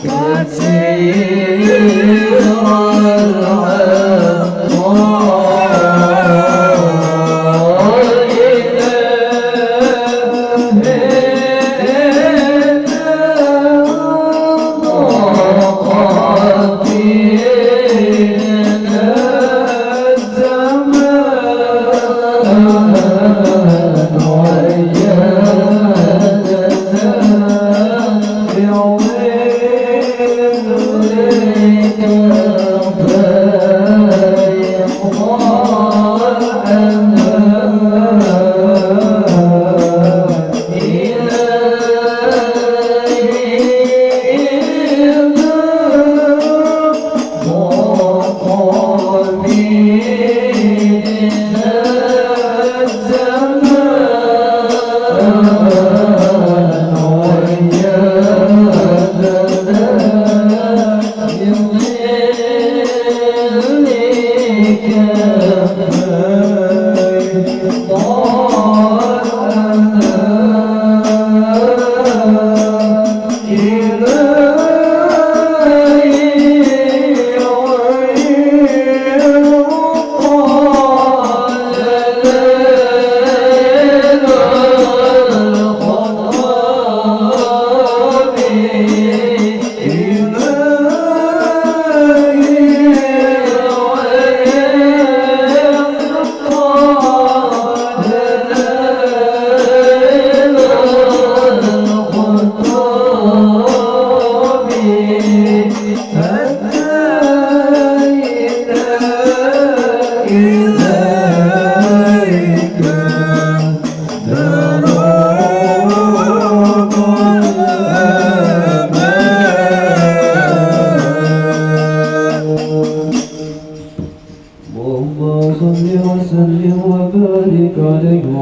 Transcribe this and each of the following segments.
God save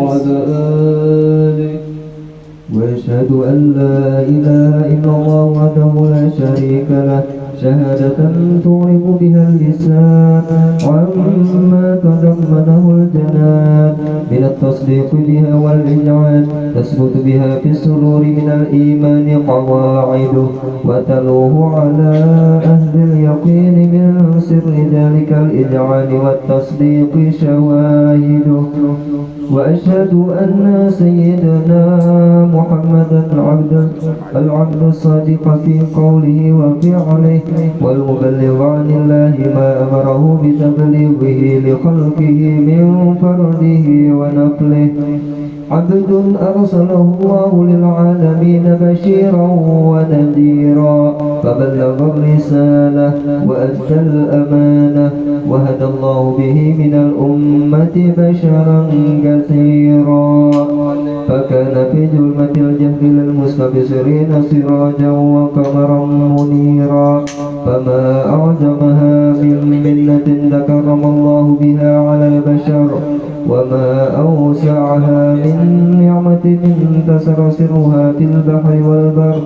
وعلى آله. وأشهد أن لا إله إلا الله وحده لا شريك له شهادة تعرف بها اللسان عما تضمنه الجنان من التصديق بها والإجعال تثبت بها في السرور من الإيمان قواعده وتلوه على أهل اليقين من سر ذلك الإجعال والتصديق شواهده. وأشهد أن سيدنا محمدا العبد الصادق في قوله وفعله والمبلغ عن الله ما أمره بتبليغه لخلقه من فرده ونقله. عبد أرسله الله للعالمين بشيرا ونذيرا فبلغ الرسالة وأدى الأمانة وهدى الله به من الأمة بشرا كثيرا فكان في ظلمة الجهل للمستبصرين سراجا وقمرا منيرا فما أعظمها من منة تكرم الله بها على البشر وما أوسعها من نعمة انتشر سرها في البحر والبر.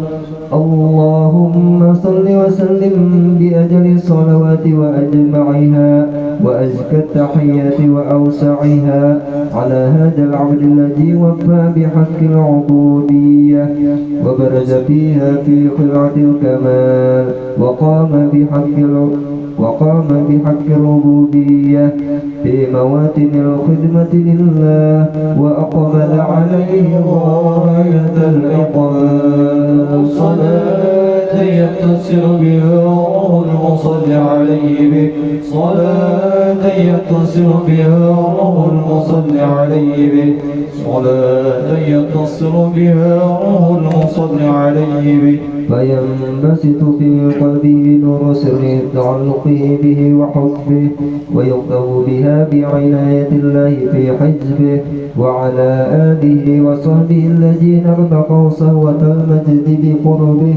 اللهم صل وسلم بأجل الصلوات وأجمعها وأزكى التحيات وأوسعها على هذا العبد الذي وفى بحق العبودية وبرز فيها في خلعة الكمال وقام بحق الربوبية في مواتن الخدمة لله وأقبل عليه غاية الإقبال. صلاة يتصل بها روح المصلي عليه به صلاة يتصل بها روح المصلي عليه به صلاة يتصل بها روح المصلي عليه به فينبسط في قلبه نور سر تعلقه به وحبه ويغتو بها بعناية الله في حزبه وعلى آله وصحبه الذين ارتقوا صهوة المجد بقربه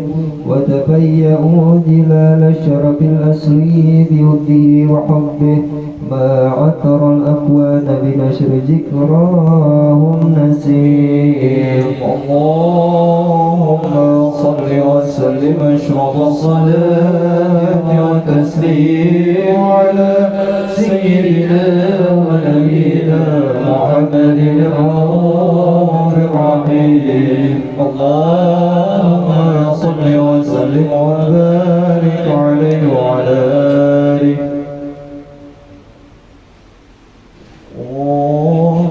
وتفيأوا جلال الشرف الأسري بوده وحبه ما عثر الأكوان بنشر ذكراهم نسيم. اللهم صل وسلم أشرف الصلاة وتسليم على سيدنا ونبينا محمد الرؤوف الرحيم. اللهم صل وسلم وبارك عليه وعلى آله.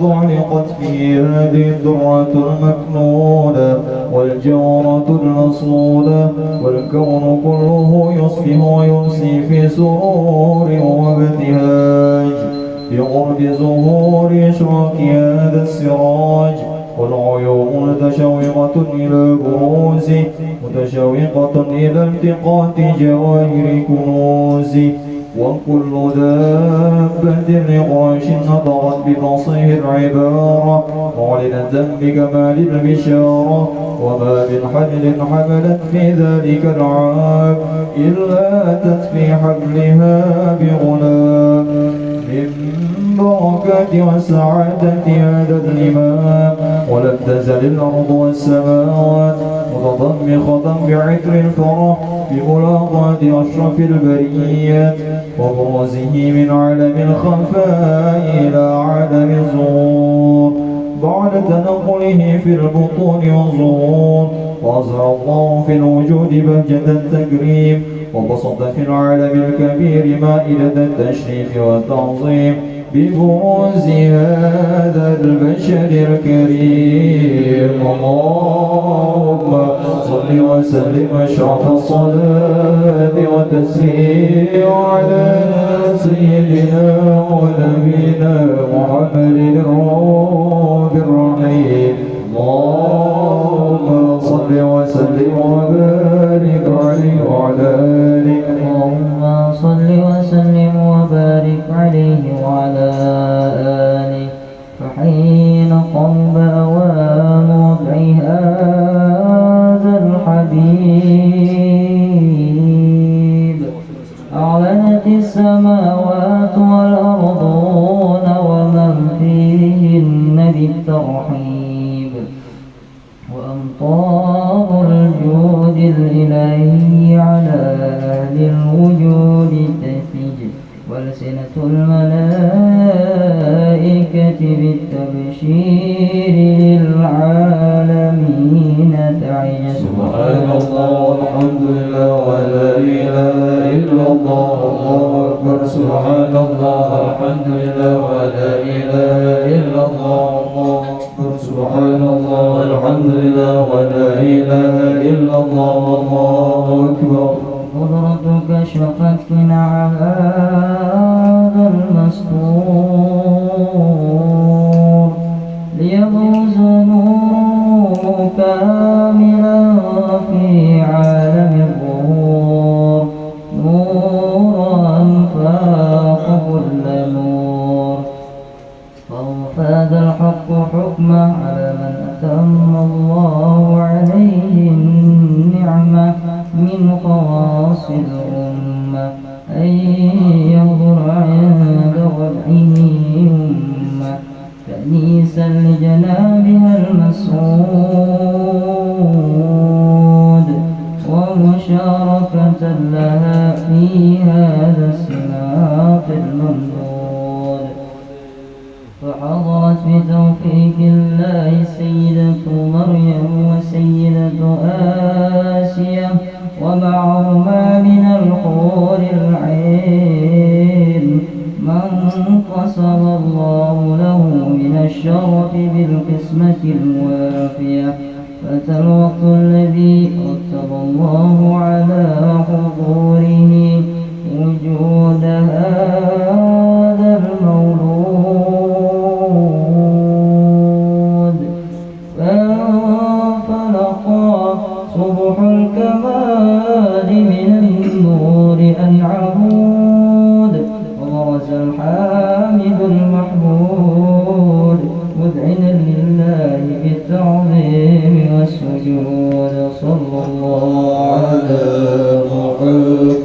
ضعلقت في هذه الدرة المكنونة والجورة المصمودة والكون كله يصفح ويمسي في سرور وابتهاج بقرب ظهور إشراك هذا السراج والعيون متشوقة إلى بروزه متشوقة إلى التقاط جواهر كنوزه وكل دابة لغاش نطقت بفصيح العبارة معلنة بكمال البشارة وما من حمل حملت في ذلك العام إلا أتت في حملها بغلام من بركات وسعادة هذا الإمام ولم تزل الأرض والسماوات متضمخة بعطر الفرح بملاقاة أشرف البريات وبرزه من عالم الخفاء إلى عالم الظهور بعد تنقله في البطون والظهور وأظهر الله في الوجود بهجة التكريم وبسط في العالم الكبير مائدة التشريف والتعظيم ببروز هذا البشر الكريم. اللهم صل وسلم أشرف الصلاة وتسليم على سيدنا ونبينا محمد الرؤوف الرحيم. اللهم صل وسلم وبارك عليه وعلى آله. اللهم صل وسلم وبارك عليه وعلى آله. فحين قرب أوان وضع هذا الحبيب أعلنت السماوات والأرضون ومن فيهن بالترحيب وأمطار الجود الإلهي على أهل الوجود تثج وألسنة الملائكة بالتبشير للعالمين تعج سبحان الله والحمد لله ولا إله إلا الله والله أكبر سبحان الله والحمد لله ولا إله إلا الله والله أكبر سبحان الله والحمد لله ولا إله إلا الله والله أكبر قدرتك شقت كنع هذا المستور ليبرز نور كاملا في عالم الظهور نورا فاق كل نور فأوفى ذا الحق حكمه على من أتم الله عليه النعمة من خواص الأمة أن ينظر عند وضعه أمة تأنيسا لجنابها المسعود ومشاركة لها في هذا السماق الممدود فحضرت بتوفيق الله سيدة مريم وسيدة آسيا ومعهما من الحور العين من قسم الله له من الشرف بالقسمة الوافية فأتى الوقت الذي رتب الله على حضوره وجود هذا المولود فانفلقا صبح الكمال من النور العمود وبرز الحامد المحمود مذعنا لله بالتعظيم والسجود صلى الله على محمد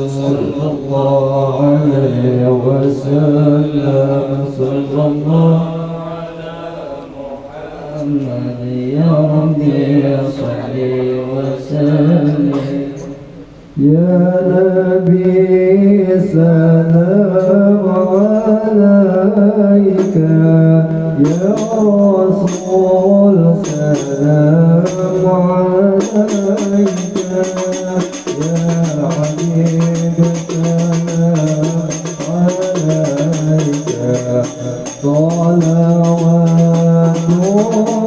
صلى الله عليه وسلم صلى الله محمد يا ربي صل وسلم يا نبي سلام عليك يا رسول سلام عليك يا حبيب سلام عليك صلوات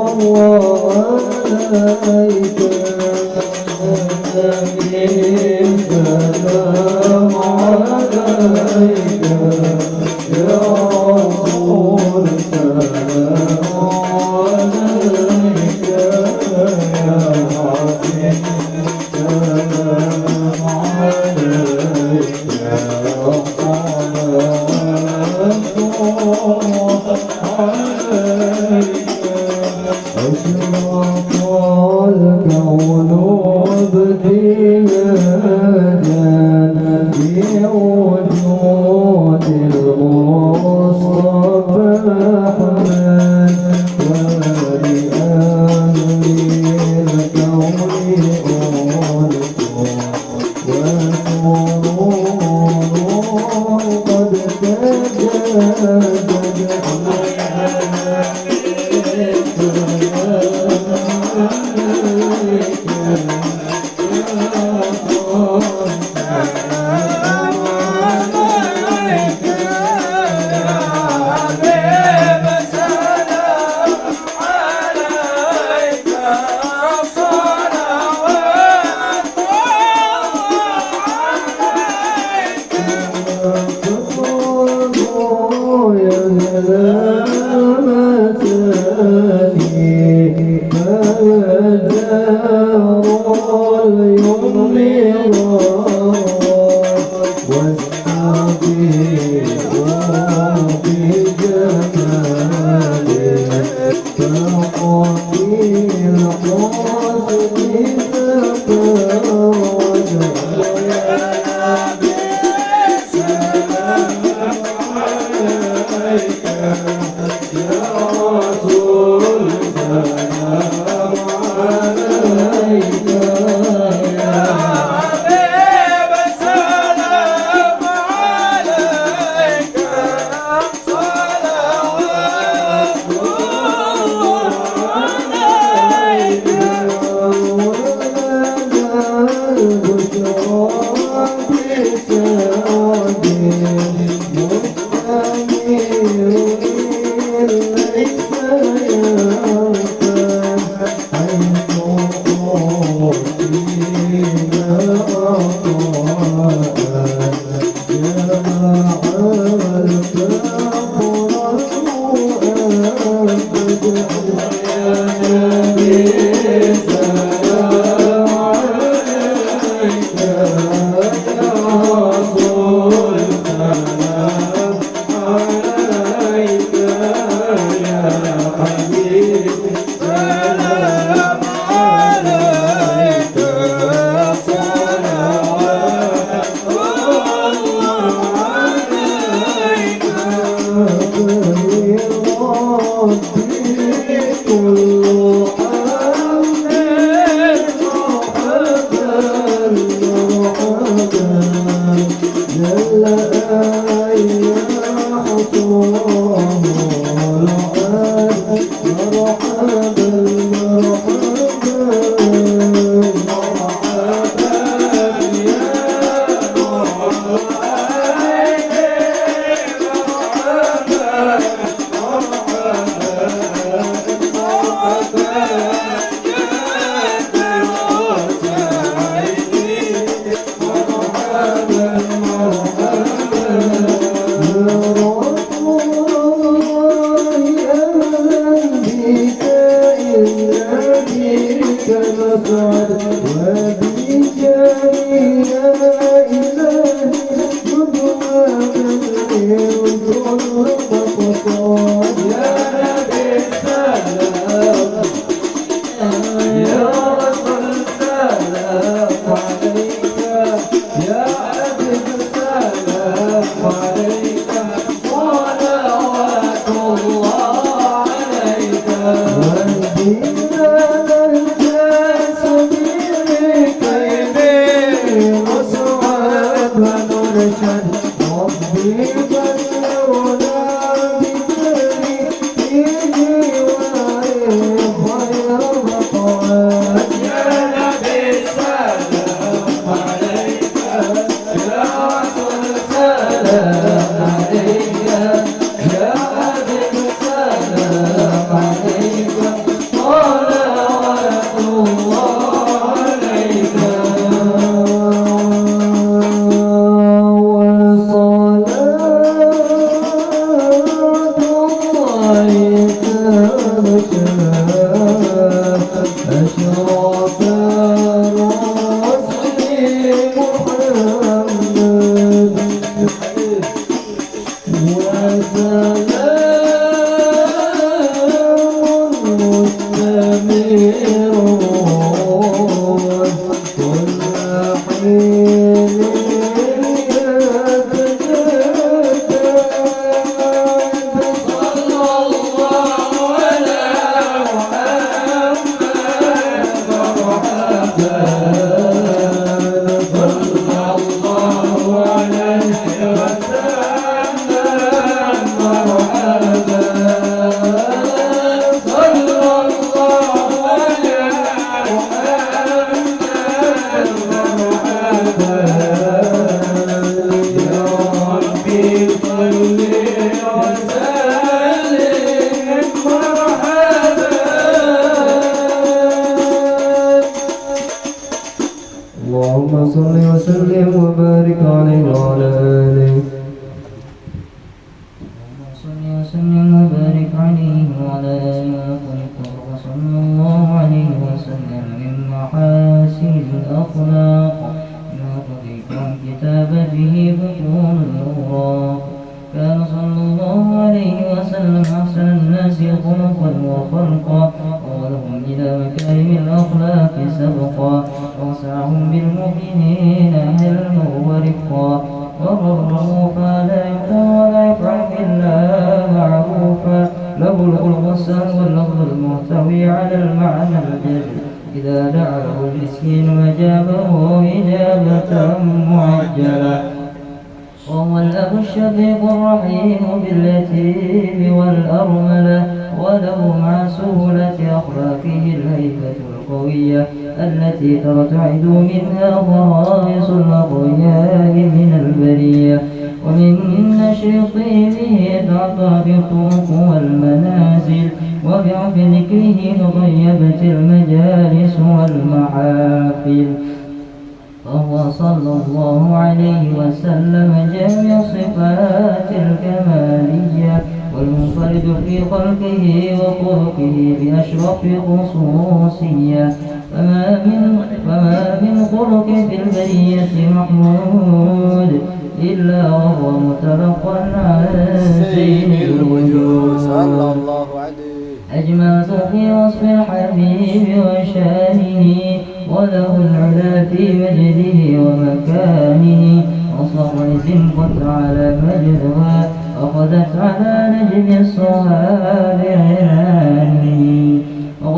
الله عليك سلام عليك يا رسول سلام عليك يا حبيب سلام عليك أشرق الكون ابتهاجا في وجود المصطفى أحمد ولأهل الكون أنس وسرور قد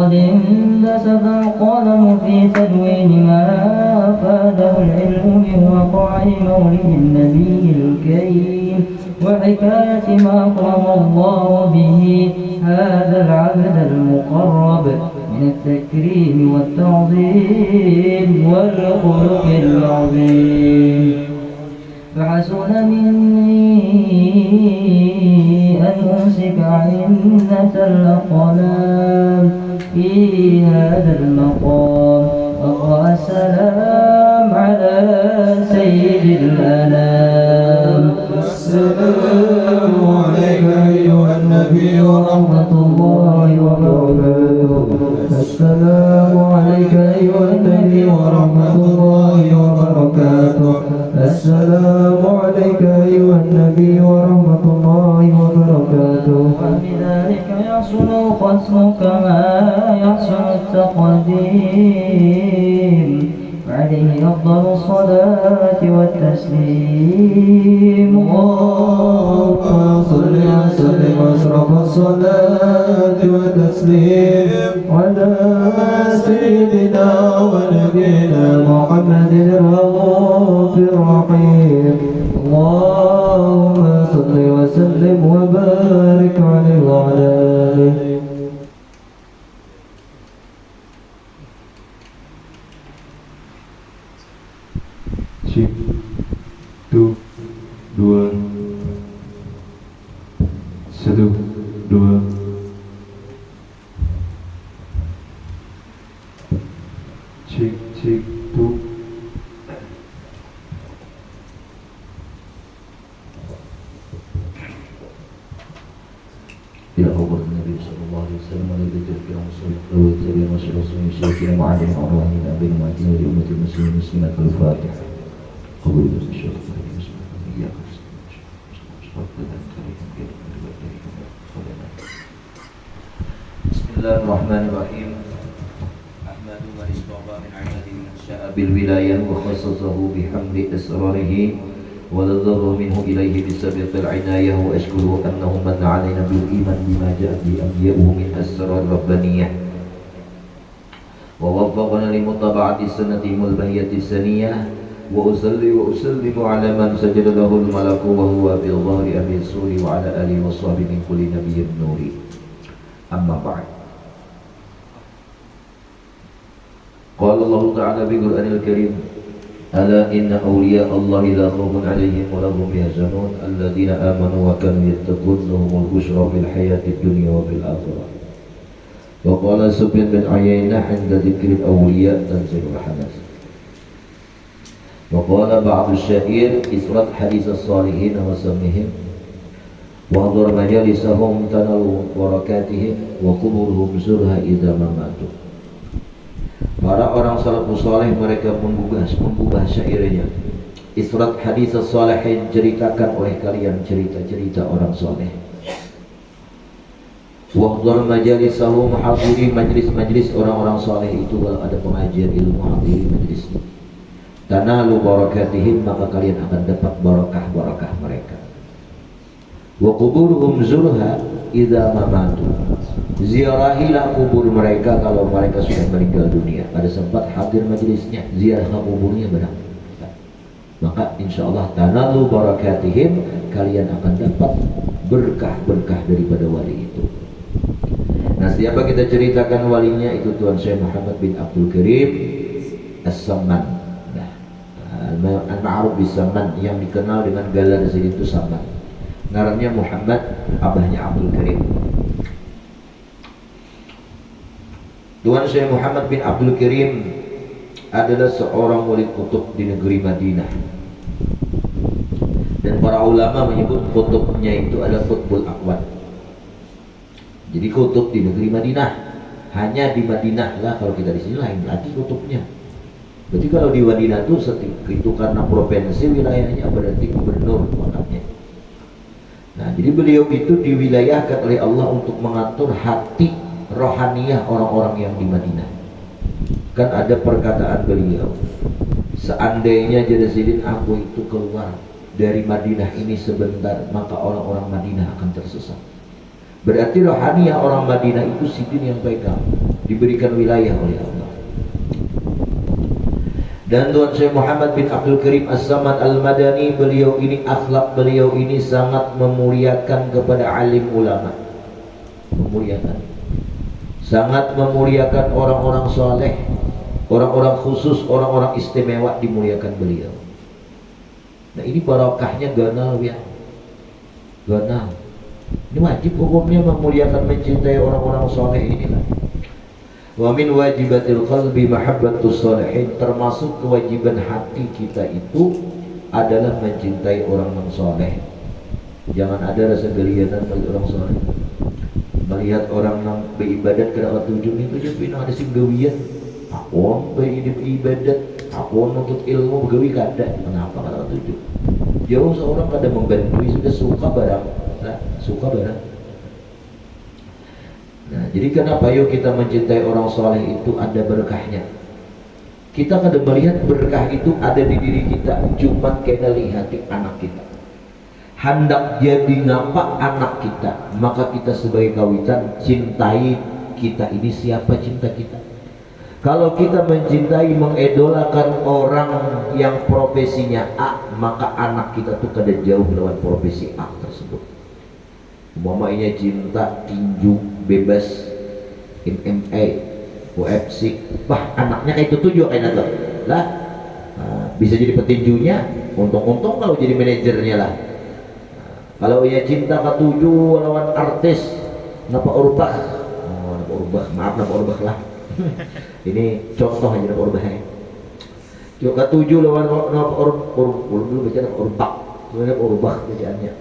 قد اندست القلم في تدوين ما أفاده العلم من وقع مولد النبي الكريم وحكاية ما أكرم الله به هذا العبد المقرب من التكريم والتعظيم والخلق العظيم. فحسن مني أن أمسك عنة الأقلام في هذا المقام وأقرأ السلام على سيد الأنام. السلام عليك أيها النبي ورحمة الله وبركاته. السلام عليك أيها النبي ورحمة الله وبركاته. السلام عليك أيها النبي ورحمة الله وبركاته. وبذلك يحصل الختم كما يحصل التقديم عليه أفضل الصلاة والتسليم. اللهم صل وسلم أشرف الصلاة والتسليم على سيدنا ونبينا محمد الرؤوف الرحيم. اللهم صل وسلم وبارك عليه وعلى آله. Cik, 1, 2, 1, 2. Cik, 2. إلى قبر النبي صلى الله عليه وسلم الذي تذكر مصيبة ويتبع مصير رسول الشيخ معلم أرواحنا بين معجزة لأمة المسلمين المسلمات الفاتحة. قبول الشيخ بسم الله الرحمن الرحيم. أحمد من اصطفى من عباده من شاء بالولاية وخصصه بحمد أسراره ولذر منه إليه بسابق العناية وأشكره أنه من علينا بالإيمان بما جاء به أنبياؤه من أسرار الربانية ووفقنا لمتابعة سنتهم البهية السنية. وأصلي وأسلم على من سجد له الملك وهو بالظهر أبي السور وعلى آله وصحبه من كل نبي النور. أما بعد. قال الله تعالى في القرآن الكريم: ألا إن أولياء الله لا خوف عليهم ولا هم يحزنون الذين آمنوا وكانوا يتقون لهم البشرى في الحياة الدنيا وفي الآخرة. وقال سفيان بن عيينة عند ذكر الأولياء تنزل الحماس. وقال بعض الشعير: اسرد حديث الصالحين وسمهم واحضر مجالسهم تنال بركاتهم وقبورهم زرها إذا ما ماتوا. Para orang salafus saleh mereka menggubah syairnya. Israt hadis as-salihin, ceritakan oleh kalian cerita-cerita orang saleh. Wahdhar majalisahum, hadiri majlis-majlis orang-orang saleh itu kalau ada pengajian ilmu, hadiri majlisnya. Tanalu barakatihim, maka kalian akan dapat barakah-barakah mereka. Wa quburuhum zurha idza mamatu. Ziarahilah kubur mereka kalau mereka sudah meninggal dunia. Pada sempat hadir majelisnya, ziarah kuburnya benar. Maka insya Allah tanalu barakatihim, kalian akan dapat berkah-berkah daripada wali itu. Nah, siapa kita ceritakan walinya? Itu Tuan Syekh Muhammad bin Abdul Karim As-Samman. Nah, al-ma'ruf bis-Samman, yang dikenal dengan gelar di sini itu Samman. Ngarannya Muhammad, abahnya Abdul Karim. Tuan Syekh Muhammad bin Abdul Karim adalah seorang wali kutub di negeri Madinah. Dan para ulama menyebut kutubnya itu adalah kutbul akwad. Jadi kutub di negeri Madinah. Hanya di Madinah lah, kalau kita di sini lain lagi kutubnya. Berarti kalau di Madinah itu karena provinsi wilayahnya, berarti gubernur makanya. Nah, jadi beliau itu diwilayahkan oleh Allah untuk mengatur hati rohaniyah orang-orang yang di Madinah. Kan ada perkataan beliau, seandainya Jadasidin aku itu keluar dari Madinah ini sebentar, maka orang-orang Madinah akan tersesat. Berarti rohaniyah orang Madinah itu Sidin yang pegang. diberikan wilayah oleh Allah. Dan Tuan Syekh Muhammad bin Abdul Karim As-Samad Al-Madani, beliau ini akhlak beliau ini sangat memuliakan kepada alim ulama, memuliakan, sangat memuliakan orang-orang soleh, orang-orang khusus, orang-orang istimewa, dimuliakan beliau. Nah ini barokahnya ganal ya, ganal. Ini wajib hukumnya memuliakan, mencintai orang-orang soleh inilah. Wa min wajibatil qalbi mahabbatus sholihin, termasuk kewajiban hati kita itu adalah mencintai orang yang soleh. Jangan ada rasa gelianan bagi orang soleh. Melihat orang yang beribadat kada tujuh itu jadi ada sing gawian. Aku beribadat, aku nuntut ilmu begawi kada. Kenapa kada tujuh? Jauh seorang kada membantu sudah suka barang, nah, suka barang. Nah, jadi kenapa yuk kita mencintai orang soleh itu ada berkahnya. Kita kadang melihat berkah itu ada di diri kita, cuma kena lihat di anak kita. Hendak jadi ngapa anak kita, maka kita sebagai kawitan cintai kita ini siapa cinta kita. Kalau kita mencintai, mengidolakan orang yang profesinya A, maka anak kita tuh kada jauh lawan profesi A tersebut. Umpamanya cinta tinju bebas, MMA, UFC, wah anaknya kayak itu tujuh kayak itu lah, bisa jadi petinjunya, untung-untung kalau jadi manajernya lah. Kalau ia cinta ketujuh lawan artis, napa urbah, napa urbah, maaf napa urbah lah. Ini contoh aja napa urbah ya. Ketujuh lawan napa dulu baca napa urbah, napa urbah bacaannya.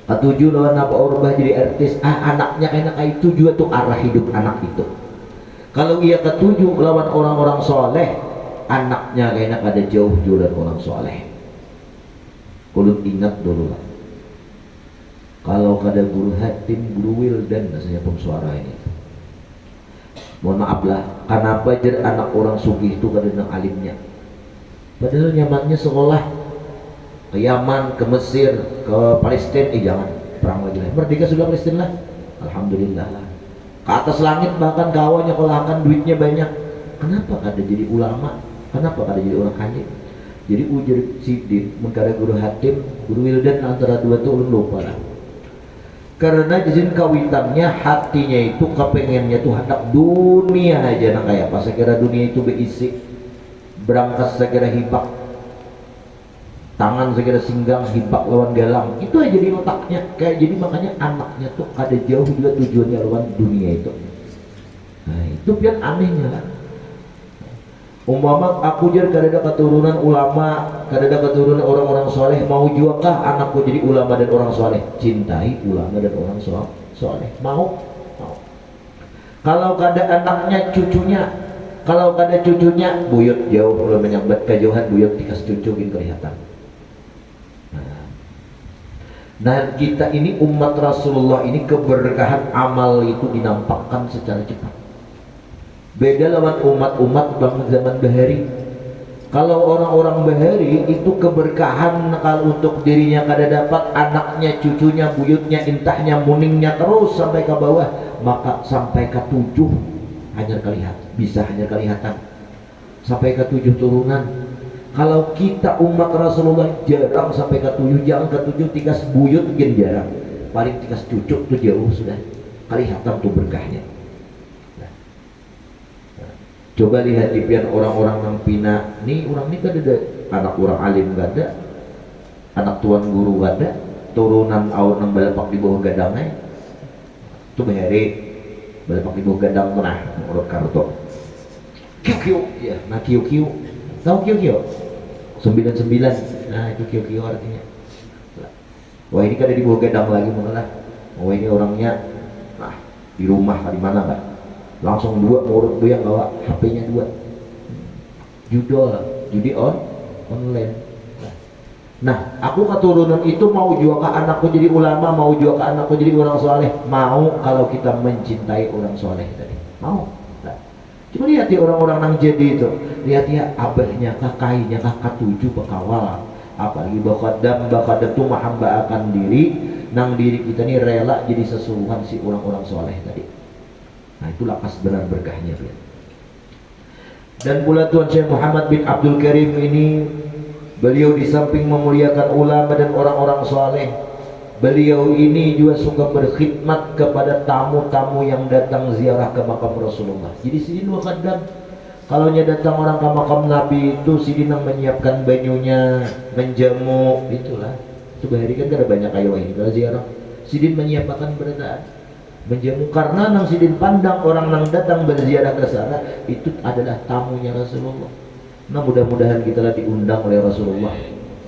Ketujuh lawan napa urbah jadi artis, anaknya kayak tujuh tuh arah hidup anak itu. Kalau ia ketujuh lawan orang-orang soleh, anaknya kayaknya ada jauh dari orang soleh. Kudu ingat dulu lah. Kalau kada guru hatim, guru wildan, saya pemsuara ini. Mohon maaf lah, kenapa jadi anak orang sugih itu kada nang alimnya? Padahal nyamannya sekolah ke Yaman, ke Mesir, ke Palestina, jangan perang lagi lah. Merdeka sudah Palestina lah, alhamdulillah lah. Ke atas langit bahkan kawannya kalahkan duitnya banyak. Kenapa kada jadi ulama? Kenapa kada jadi orang kaya? Jadi ujar sidin, mengkara guru hatim, guru wildan antara dua tuh ulun lupa lah. Karena izin kawitannya hatinya itu kepengennya tuh hendak dunia aja nang kayak apa. Sekira dunia itu berisi, berangkas sekira hibak, tangan segera singgang hibak lawan galang, itu aja di otaknya. Kayak jadi makanya anaknya tuh ada jauh juga tujuannya lawan dunia itu. Nah itu biar anehnya lah. Umpama aku jar kada ada keturunan ulama, kada ada keturunan orang-orang soleh, mau juga kah anakku jadi ulama dan orang soleh? Cintai ulama dan orang soleh, mau. Kalau kada anaknya cucunya, kalau kada cucunya buyut jauh, kalau menyambat kejauhan buyut dikas cucu gitu kelihatan. Nah kita ini umat Rasulullah ini keberkahan amal itu dinampakkan secara cepat. Beda lawan umat-umat bang zaman bahari. Kalau orang-orang bahari itu keberkahan kalau untuk dirinya kada dapat, anaknya, cucunya, buyutnya, intahnya, muningnya terus sampai ke bawah, maka sampai ke 7 hanya kelihatan, bisa hanya kelihatan sampai ke 7 turunan. Kalau kita umat Rasulullah jarang sampai ke 7, jangan ke 7 tikas buyut mungkin jarang, paling tikas cucu tuh jauh sudah kelihatan tuh berkahnya. Coba lihat di pian orang-orang yang pina nih, orang ini kan ada anak orang alim gak ada, anak tuan guru gak ada, turunan awal nang balapak di bawah gadangnya itu bahari balapak di bawah gadang menah urut karto kiu ya, nah kiu tahu kiu 99, nah itu kiu artinya. Wah ini kan ada di bawah gadang lagi malah, wah ini orangnya nah di rumah di mana nggak? Langsung 2 murid tuh yang bawa HP-nya 2, judi online. Nah aku keturunan itu mau juga ke anakku jadi ulama, mau juga ke anakku jadi orang soleh, mau kalau kita mencintai orang soleh tadi, mau. Nah, cuma lihat ya orang-orang yang jadi itu, lihat ya abahnya, kakainya, kakak 7 bekawal, apalagi bakadam tuh mahamba akan diri, nang diri kita nih rela jadi sesuruhan si orang-orang soleh tadi. Nah itu lapas benar berkahnya ya. Dan pula Tuan Syekh Muhammad bin Abdul Karim ini, beliau di samping memuliakan ulama dan orang-orang saleh, beliau ini juga suka berkhidmat kepada tamu-tamu yang datang ziarah ke makam Rasulullah. Jadi Sidin kadang kalau datang orang ke makam Nabi itu Sidin menyiapkan banyunya, menjamu, itulah. Itu hari kan ada banyak kayu ini kalau ziarah. Sidin menyiapkan berdaan, menjamu, karena nang Sidin pandang orang nang datang berziarah ke sana itu adalah tamunya Rasulullah. Nah mudah-mudahan kita lah diundang oleh Rasulullah.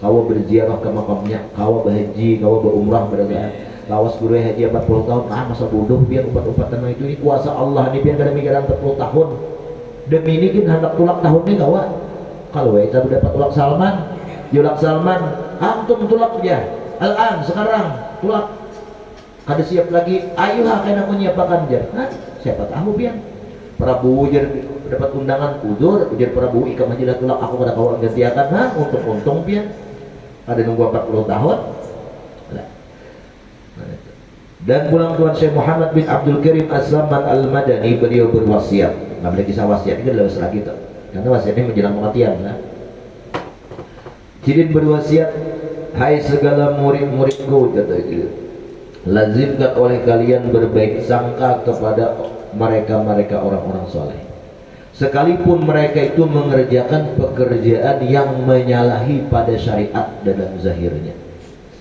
Kau berziarah ke makamnya, kau berhaji, kau berumrah berdaan. Lawas guru haji 40 tahun, masa bodoh biar upat-upat tanah itu. Ini kuasa Allah nih, biar kada mikiran 40 tahun. Demi ini kita hendak tulak tahun ini kawan. Kalau kita dapat tulak Salman, tulak Salman, antum tulak dia. Al-an sekarang tulak. Kada siap lagi, ayo kena menyiapkan jar. Nah, siapa tahu biar Prabowo jar dapat undangan udur, ujar Prabowo ikam haji tulak aku kada kawan gantiakan. Nah, untung biar ada nunggu 40 tahun. Dan pulang Tuan Syekh Muhammad bin Abdul Karim Az-Zaman Al-Madani, beliau berwasiat. Nggak boleh kisah wasiat ini adalah wasiat kita, karena wasiatnya menjelang kematian. Sidin berwasiat, hai segala murid-muridku, kata itu, lazimkan oleh kalian berbaik sangka kepada mereka orang-orang soleh, sekalipun mereka itu mengerjakan pekerjaan yang menyalahi pada syariat dalam zahirnya.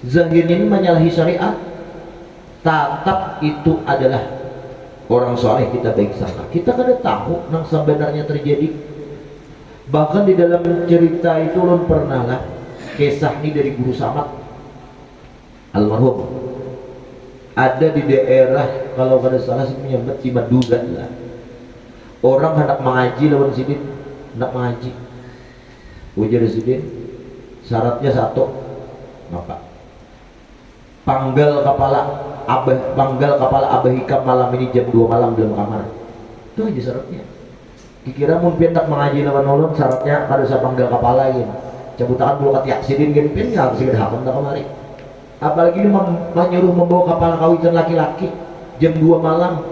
Zahirnya ini menyalahi syariat, tetap itu adalah orang soleh, kita baik sangka. Kita kada tahu nang sebenarnya terjadi. Bahkan di dalam cerita itu ulun pernah lah kisah ini dari Guru Samad almarhum. Ada di daerah kalau kada salah sih menyebut Cimaduga lah. Orang hendak mengaji lawan Sidin, hendak mengaji. Ujar Sidin, syaratnya satu, maka panggal kepala Abah Hikam malam ini jam 2 malam dalam kamar. Itu aja syaratnya. Dikira mun pian tak mengaji lawan ulun syaratnya kada usah panggal kepala gitu. Cabut tangan bulu katiak Sidin gen pian enggak sih hapan tak kemari. Apalagi ini menyuruh membawa kepala kawitan laki-laki jam 2 malam.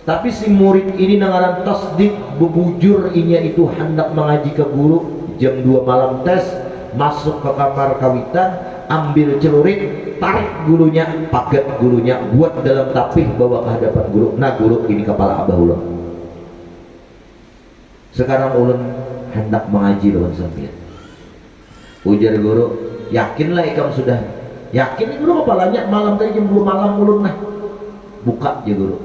Tapi si murid ini nangaran tasdik bebujur inya itu hendak mengaji ke guru jam 2 malam tes, masuk ke kamar kawitan, ambil celurit, tarik gulunya, paket gulunya, buat dalam tapih, bawa ke hadapan guru. Nah guru, ini kepala abah ulun. Sekarang ulun hendak mengaji lawan sampeyan. Ujar guru, yakinlah ikam sudah. Yakin guru kepalanya malam tadi jam 2 malam ulun nah. Buka ya guru.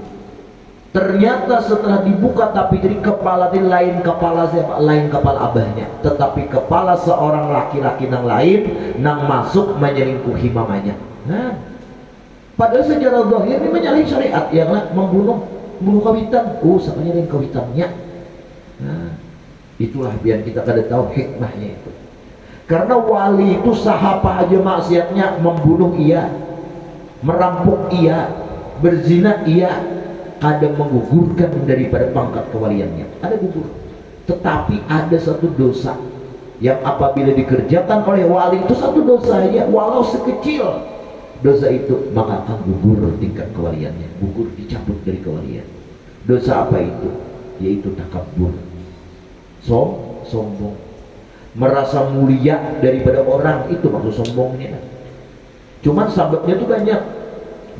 Ternyata setelah dibuka tapi jadi kepala ini lain kepala siapa? Lain kepala abahnya, tetapi kepala seorang laki-laki nang lain nang masuk menyelingkuhi mamanya. Nah, padahal secara zahir ini menyalahi syariat, yang membunuh kawitan. Oh, samanya lain kawitannya. Nah, itulah biar kita kada tahu hikmahnya itu. Karena wali itu sahapa aja maksiatnya, membunuh iya, merampok iya, berzina iya, ada menggugurkan daripada pangkat kewaliannya, ada gugur. Tetapi ada satu dosa yang apabila dikerjakan oleh wali itu satu dosa ya, walau sekecil dosa itu, maka akan gugur tingkat kewaliannya, gugur, dicabut dari kewalian. Dosa apa itu? Yaitu takabur, sombong, merasa mulia daripada orang, itu maksud sombongnya. Cuman sebabnya itu banyak,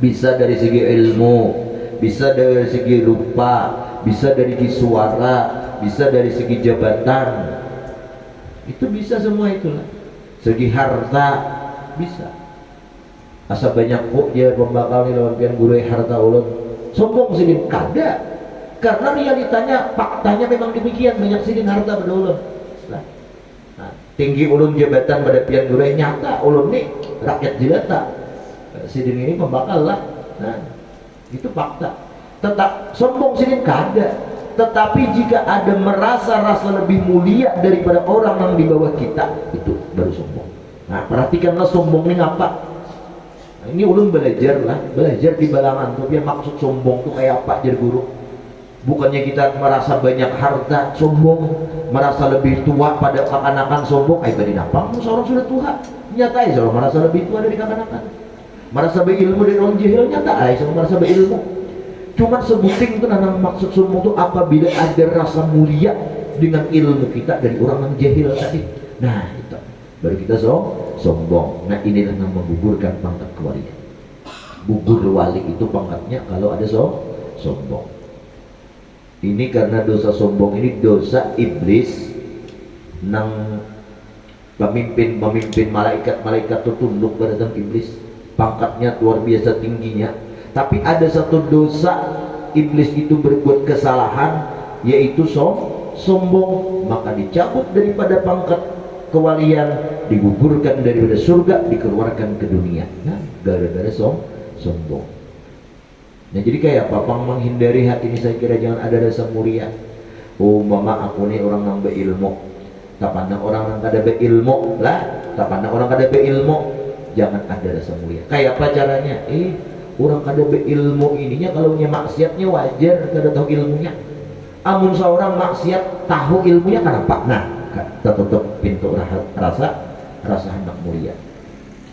bisa dari segi ilmu, bisa dari segi rupa, bisa dari segi suara, bisa dari segi jabatan, itu bisa semua itulah. Segi harta bisa. Asa banyak kok dia pembakal nih lawan pian guru harta ulun. Sombong Sidin kada. Karena realitanya, faktanya memang demikian, banyak Sidin harta pada ulun. Nah, tinggi ulun jabatan pada pian guru nyata ulun nih rakyat jelata. Sidin ini pembakal lah. Nah, itu fakta. Tetap sombong Sidin kada. Tetapi jika ada merasa rasa lebih mulia daripada orang yang di bawah kita, itu baru sombong. Nah, perhatikanlah sombong ini apa. Nah, ini ulun belajar di balangan tuh, biar maksud sombong tuh kayak apa jadi guru. Bukannya kita merasa banyak harta sombong, merasa lebih tua pada kekanakan sombong. Tadi napang seorang sudah tua, nyata ya seorang merasa lebih tua dari kekanakan. Merasa berilmu dari orang jahil, nyata seorang merasa berilmu. Cuman sebuting itu nanang maksud sombong itu apabila ada rasa mulia dengan ilmu kita dari orang yang jahil tadi. Nah itu baru kita sombong. Nah inilah yang menggugurkan pangkat kewalian. Gugur wali itu pangkatnya kalau ada sombong. Ini karena dosa sombong ini dosa iblis nang pemimpin malaikat itu tunduk pada iblis, pangkatnya luar biasa tingginya. Tapi ada satu dosa iblis itu berbuat kesalahan, yaitu sombong, maka dicabut daripada pangkat kewalian, digugurkan daripada surga, dikeluarkan ke dunia. Nah gara-gara sombong. Nah jadi kayak apa? Menghindari hati ini saya kira jangan ada rasa mulia. Oh mama aku nih orang yang berilmu, tak pandang orang yang kada berilmu lah, tak pandang orang kada berilmu, jangan ada rasa mulia. Kayak apa caranya? Orang kada berilmu ininya kalau punya maksiatnya wajar, kada tahu ilmunya. Amun seorang maksiat tahu ilmunya kenapa? Nah tertutup pintu rasa hendak mulia.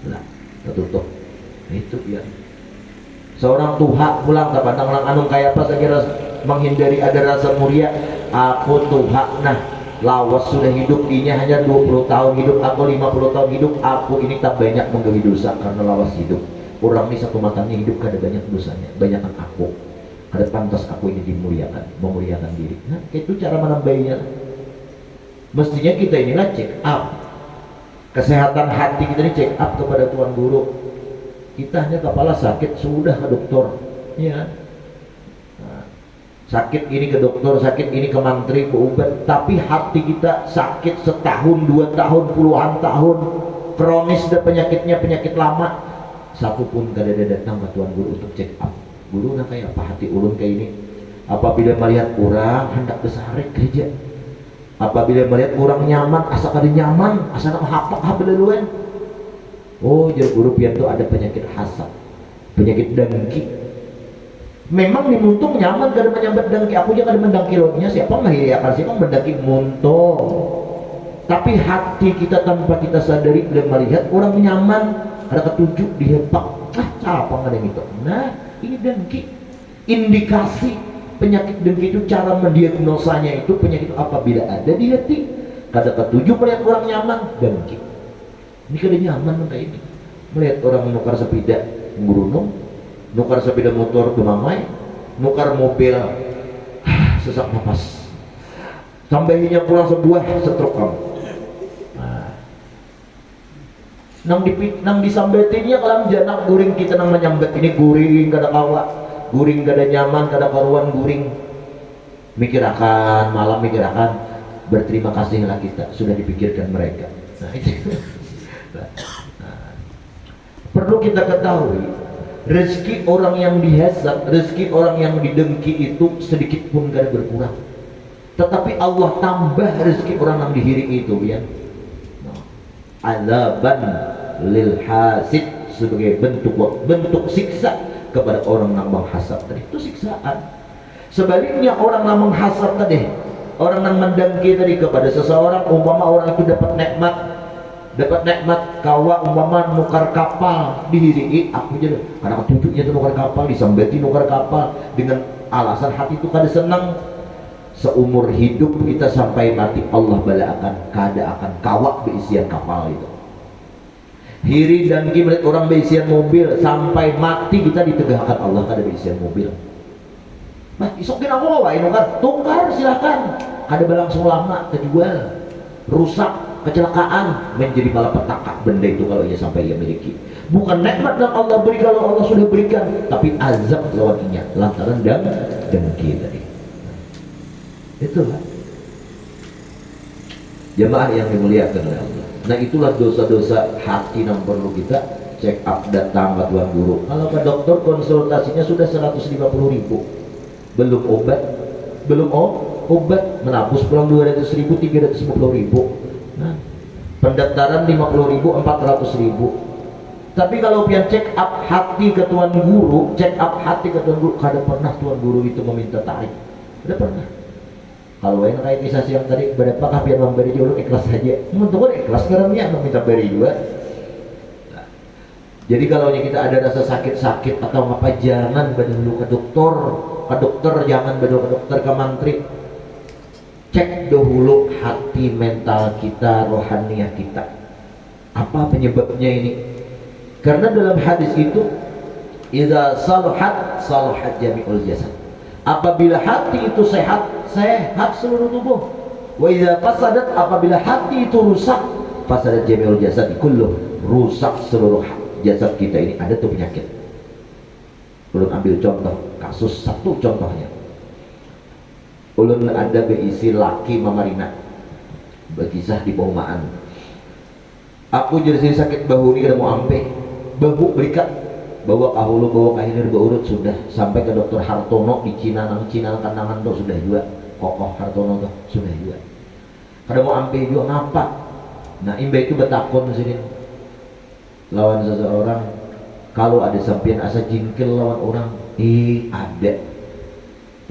Nah tertutup. Itu dia. Seorang tuha pulang tak pandang orang anung kayak apa, saya kira menghindari ada rasa mulia. Aku tuha, nah lawas sudah hidup, ini hanya 20 tahun hidup, aku 50 tahun hidup, aku ini tak banyak menggawi dosa karena lawas hidup. Orang ini satu matanya hidup kada banyak dosanya, banyakan aku, kada pantas aku ini dimuliakan, memuliakan diri. Nah itu cara menambahinya. Mestinya kita inilah check up kesehatan hati kita ini, check up kepada Tuan Guru. Kita hanya kepala sakit sudah ke dokter, ya. Nah, sakit ini ke dokter, sakit ini ke mantri, berobat. Tapi hati kita sakit setahun, 2 tahun, puluhan tahun, kronis dan penyakitnya penyakit lama. Satu pun kada ada datang ke Tuan Guru untuk check up. Guru nak kayak apa hati ulun kayak ini? Apabila melihat orang hendak besarik gereja, apabila melihat orang nyaman, asa kada nyaman, asa nak hapak habeleluan. Oh, jadi guru pian itu ada penyakit hasad, penyakit dengki. Memang di muntung nyaman kada menyambat dengki. Aku juga kada mendengki rohnya. Siapa menghiriakan siapa mendengki muntung. Tapi hati kita tanpa kita sadari bila melihat orang nyaman, ada ketujuh dihepak. Apa nggak ada gitu? Nah, ini dengki. Indikasi penyakit dengki itu cara mendiagnosanya itu penyakit apabila ada di hati. Kada ketujuh melihat orang nyaman, dengki. Ini kada nyaman kayak ini. Melihat orang menukar sepeda ngurunung, nukar sepeda motor gemamai, nukar mobil sesak napas, tambahinya pulang sebuah stroke kamu. Nang disambetinya kalau janak guring kita nang menyambet ini guring kada kawa, guring kada nyaman, kada karuan guring. Mikir akan malam, mikir akan berterima kasihlah kita sudah dipikirkan mereka. Nah itu. Perlu kita ketahui, rezeki orang yang dihasad, rezeki orang yang didengki itu sedikit pun gak berkurang. Tetapi Allah tambah rezeki orang yang dihiri itu, ya. Azaban lil hasid, sebagai bentuk siksa kepada orang yang menghasad tadi. Itu siksaan. Sebaliknya orang yang menghasad tadi, orang yang mendengki tadi kepada seseorang, umpama orang itu dapat nikmat kawa umpama nukar kapal dihiri, aku jadi karena ketujuhnya itu nukar kapal, disambeti nukar kapal dengan alasan hati itu kada senang. Seumur hidup kita sampai mati Allah balakan kada akan kawak beisian kapal itu. Hiri dan melihat orang beisian mobil sampai mati kita ditegakkan Allah kada beisian mobil. Nah isok kena wae nukar tukar silakan, kada berlangsung lama terjual, rusak, kecelakaan, menjadi malapetaka benda itu kalau ia sampai ia miliki. Bukan nikmat yang Allah beri kalau Allah sudah berikan, tapi azab lawannya lantaran dengki tadi. Itulah jemaah yang dimuliakan oleh Allah. Nah itulah dosa-dosa hati yang perlu kita check up, datang ke Tuan Guru. Kalau ke dokter konsultasinya sudah 150.000, belum obat menabus pulang 200.000, 350.000. Nah, pendaftaran 50.000, 400.000. Tapi kalau pian check up hati ke Tuan Guru, check up hati ke Tuan Guru, kada pernah Tuan Guru itu meminta tarik, kada pernah. Kalau yang kayak kisah siang tadi, berapakah pian memberi dulu ikhlas saja. Menurut ikhlas karena meminta beri juga. Nah, Jadi kalau kita ada rasa sakit-sakit atau apa, jangan dulu ke dokter, jangan dulu ke dokter, ke mantri. Cek dahulu hati mental kita, rohaniah kita. Apa penyebabnya ini? Karena dalam hadis itu, idza salahat salahat jami'ul jasad. Apabila hati itu sehat, sehat seluruh tubuh. Wa idza fasadat, apabila hati itu rusak, fasadat jami'ul jasad kulluh, rusak seluruh jasad kita ini. Ada tuh penyakit. Belum ambil contoh, kasus satu contohnya. Ulun ada beisi laki Mamarina, berkisah di Paumaan. Aku jadi sakit bahu ini, mau ampe bahu berikat, bawa kahulu, bawa kahilir, baurut, sudah sampai ke dokter Hartono di Cina kandangan tuh sudah juga kokoh Hartono tuh sudah juga. Kada mau ampe juga ngapa? Nah imbe itu betakon sini lawan seseorang, kalau ada sampian asa jingkel lawan orang, ada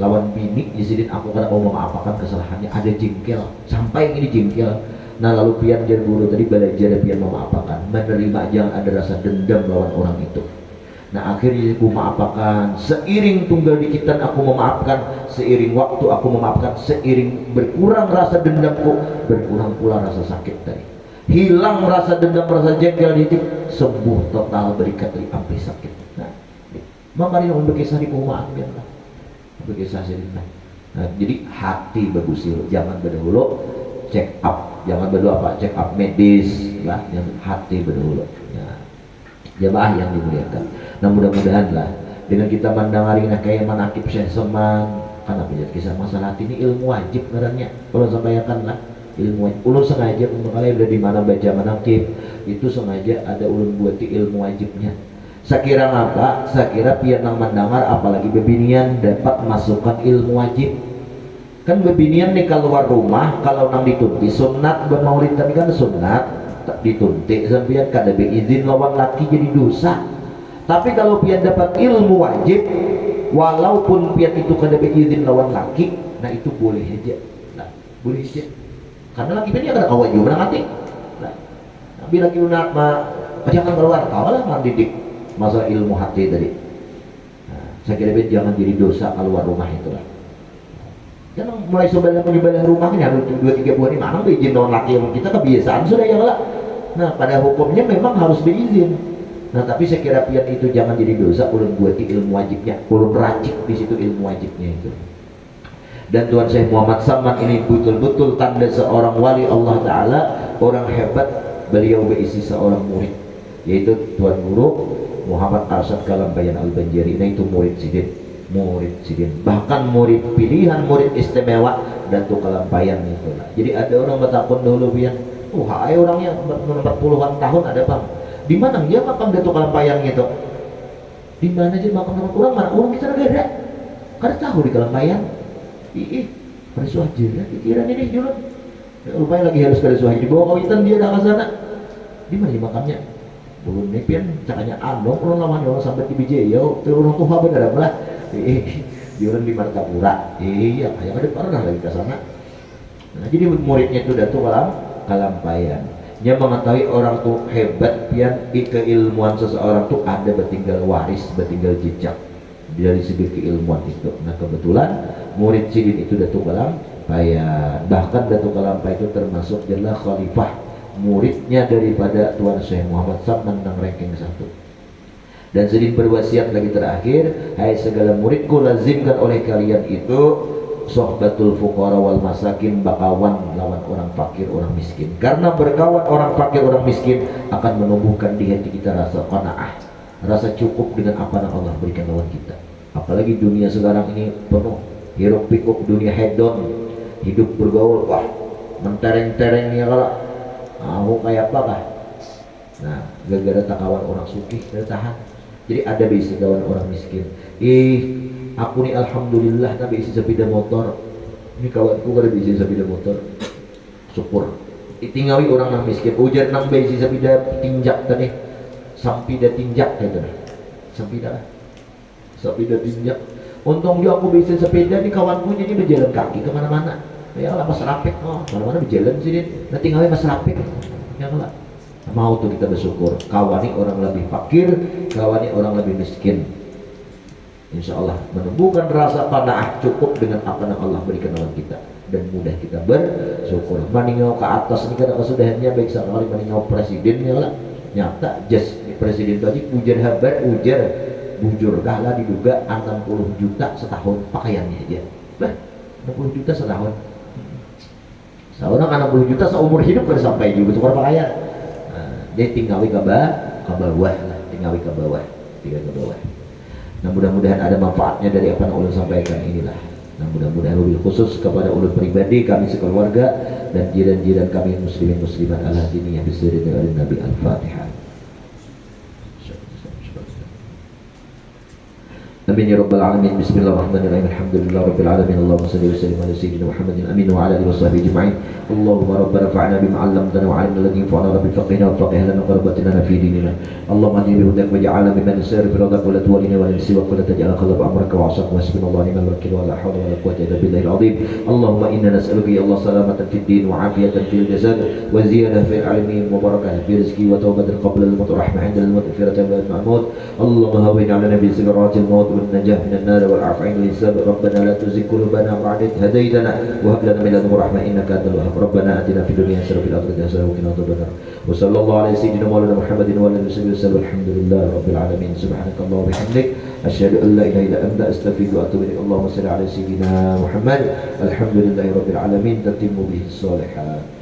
lawan bini izinin aku kada mau memaafkan kesalahannya, ada jengkel sampai ini jengkel. Nah lalu pian jadi guru tadi belajar pian memaafkan, menerima, jangan ada rasa dendam lawan orang itu. Nah akhirnya aku memaafkan, seiring tunggal dikitan aku memaafkan, seiring waktu aku memaafkan, seiring berkurang rasa dendamku, berkurang pula rasa sakit tadi, hilang rasa dendam, rasa jengkel itu, sembuh total, berikat dari sampai sakit. Nah makanya untuk kisah di Paumaan kan lah. Nah, jadi hati bagus sih, jangan berdahulu check up, jangan berdahulu apa check up medis lah, yang hati berdahulu. Ya, jamaah yang dimuliakan. Nah mudah-mudahan lah dengan kita mandang hari ini kayak manakib Syekh Seman, karena punya kisah masalah hati ini ilmu wajib ngarannya. Kalau sampaikan lah ilmu wajib. Ulun sengaja untuk kalian udah di mana baca manakib itu sengaja ada ulun buati ilmu wajibnya. Sakira apa? Sakira pian nang mendengar apalagi bebinian dapat masukkan ilmu wajib. Kan bebinian nih keluar rumah kalau nang ditunti sunat bermaulid tapi kan sunat tak ditunti sampean kada beizin lawan laki jadi dosa. Tapi kalau pian dapat ilmu wajib walaupun pian itu kada beizin lawan laki, nah itu boleh aja. Nah, boleh aja. Karena laki pian dia kada kawaju menang hati. Nah, bila kiuna jangan keluar kawalah mandidik masalah ilmu hati tadi. Nah, saya kira jangan jadi dosa keluar rumah itulah. Jangan mulai sebaliknya menyebelah rumah ini harus 2-3 bulan ini mana berizin non laki yang kita kebiasaan sudah ya lah. Nah pada hukumnya memang harus berizin. Nah tapi saya kira pian itu jangan jadi dosa, ulun buati ilmu wajibnya, ulun racik di situ ilmu wajibnya itu. Dan Tuan Syekh Muhammad Saman ini betul-betul tanda seorang wali Allah Ta'ala, orang hebat. Beliau berisi seorang murid, yaitu Tuan Guru Muhammad Arsyad Kalampayan Al-Banjari. Nah itu murid sidin, bahkan murid pilihan, murid istimewa Datuk Kalampayan itu. Jadi ada orang bertakun dahulu biar, hai orangnya 40-an tahun ada bang, di mana dia makam Datuk Kalampayan gitu? Di mana aja makam orang, mana orang kita negara? Kada tahu di Kalampayan. Pada suhaja, pikiran ini julun. Lumayan lagi harus pada suhaja, dibawa kawitan dia dah ke sana. Di mana makamnya? Belum nih pian cakanya andong orang lawan orang sampai di Bijaya, terus orang tua bener lah. Di orang di Martapura. Iya, kayak ada pernah lagi ke sana. Nah, jadi muridnya itu Datuk Kalampayan. Dia mengetahui orang tuh hebat pian keilmuan seseorang tuh ada bertinggal waris, bertinggal jejak dari segi keilmuan itu. Nah, kebetulan murid sidin itu Datuk Kalampayan. Bahkan Datuk Kalampayan itu termasuk adalah khalifah muridnya daripada Tuan Syekh Muhammad Saman yang ranking 1. Dan sedih berwasiat lagi terakhir, hai segala muridku, lazimkan oleh kalian itu sohbatul fuqara wal masakin, bakawan lawan orang fakir, orang miskin. Karena berkawan orang fakir, orang miskin akan menumbuhkan di hati kita rasa qanaah, rasa cukup dengan apa yang Allah berikan lawan kita. Apalagi dunia sekarang ini penuh hiruk pikuk dunia hedon, hidup bergaul, wah mentereng-terengnya kalau aku kayak apa kah? Nah, gara-gara tak kawan orang sugih, gara tahan. Jadi ada bisi kawan orang miskin. Aku nih alhamdulillah nabi isi sepeda motor. Ini kawanku kada bisi sepeda motor. Syukur. Tinggawi orang nang miskin. Ujar nang bisi sepeda tinjak tadi. Sampida tinjak gitu. Sampida tinjak. Untung juga aku bisa sepeda nih kawanku jadi berjalan kaki kemana-mana. Ya lah mas rapek, mana-mana berjalan sini. Nah tinggalnya mas rapek. Ya lah. Mau tuh kita bersyukur. Kawani orang lebih fakir, kawani orang lebih miskin. Insya Allah menumbuhkan rasa qanaah cukup dengan apa yang Allah berikan dalam kita, dan mudah kita bersyukur. Maningau ke atas ini kadang kesudahannya baik sekali, maningau presidennya lah nyata jas presiden tadi ujar habar ujar bujur kalah diduga 60 juta setahun pakaiannya aja. Bah, 60 juta setahun. Seorang 60 juta seumur hidup kan sampai juga tukar pakaian. Nah, dia tinggali ke bawah lah, tinggali ke bawah, tinggal ke bawah. Nah, mudah-mudahan ada manfaatnya dari apa yang ulun sampaikan inilah. Nah, mudah-mudahan lebih khusus kepada ulun pribadi, kami sekeluarga, dan jiran-jiran kami muslimin muslimat ala dini yang disediakan oleh Nabi Al-Fatihah. Amin ya rabbal alamin. Bismillahirrahmanirrahim. Alhamdulillah rabbil alamin. Allahumma salli wa sallim ala sayyidina Muhammadin amin wa ala alihi wa sahbihi ajma'in. Allahumma rabbana fa'na bima 'allamtana wa 'allimna alladhi yanfa'una rabbil faqihna wa faqih lana qarbatina lana fi dinina. Allahumma ajib bihudak wa ja'alna mimman yasir fi radak wa la tuwalina wa la nsiwa wa la taj'al qalb amraka wa 'asaka wa hasbunallahu ni'mal wakeel wa la hawla wa la quwwata illa billahil 'azim. Allahumma inna nas'aluka ya Allah salamatan fid din wa 'afiyatan fil jasad wa ziyadatan fil 'ilmi wa barakatan fi rizqi wa tawbatan qabla al-maut wa rahmatan 'inda al-maut wa firatan ba'da al-maut. Allahumma hawwin 'alana bi sidratil maut wa najah min an-nar والعفو عن الحساب ربنا لا تزغ قلوبنا بعد إذ هديتنا وهب لنا من لدنك رحمة إنك أنت الوهاب ربنا آتنا في الدنيا حسنة وفي الآخرة حسنة وقنا عذاب النار وصلى الله على سيدنا مولانا محمد وعلى آله وصحبه وسلم الحمد لله رب العالمين سبحانك اللهم وبحمدك أشهد أن لا إله إلا أنت أستغفرك وأتوب إليك اللهم صل على سيدنا محمد الحمد لله رب العالمين تتم به الصالحات.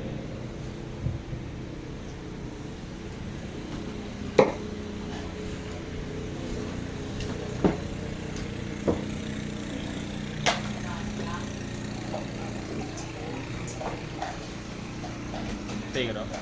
Take it off.